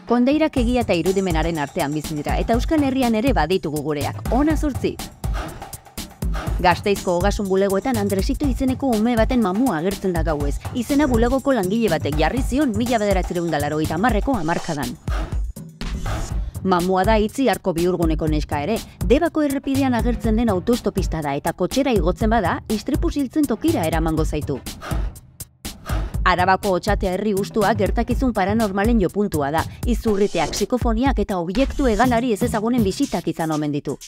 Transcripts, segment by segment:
Kondeirak egia eta irudimenaren artean bizi dira, eta Euskal Herrian ere baditugu gureak. Ona 8. Gasteizko Ogasun bulegoetan Andresito izeneko ume baten mamua agertzen da gauez. Izena bulegoko langile batek jarri zion 1980ko hamarkadan. Mamua da Itziarko Bihurguneko neska ere. Debako errepidean agertzen den autostopista da eta kotxera igotzen bada, istripu hiltzen tokira eramango zaitu. Arabako Otxatea herri ustua gertakizun paranormalen jopuntua da. Izurriteak, psikofoniak eta obiektu hegalari ezezagunen bisitak izan omen ditu.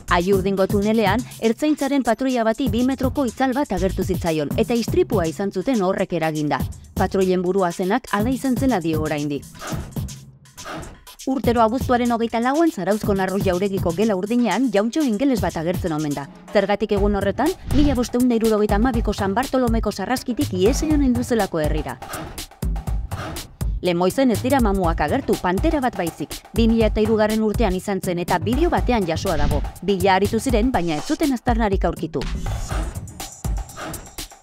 Aiurdingo tunelean, ertzaintzaren patroia bati 2 metroko itzal bat agertu zitzaion, eta istripua izan zuten horrek eraginda. Patroien burua zenak hala izan zela dio oraindik. Urtero abuztuaren 24an Zarauzko Narru Jauregiko gela urdinean jauntxo ingeles bat agertzen omen da. Zergatik egun horretan, 1572ko San Bartolomeko sarraskitik iesean heldu zelako herrira. Lemoizen ez dira mamuak agertu, pantera bat baizik. 2003 urtean izan zen eta bideo batean jasoa dago. Bila aritu ziren, baina ez zuten aztarnarik aurkitu.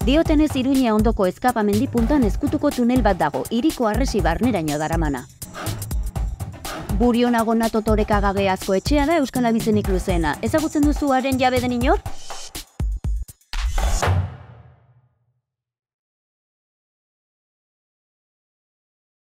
Diotenez Iruña ondoko eskapamendi puntan ezkutuko tunel bat dago, hiriko harresi barneraino daramana. Burionago Nato Toreka gageazko etxea da Euskal Abizenik luzeena. Ezagutzen duzu haren jabe den inor?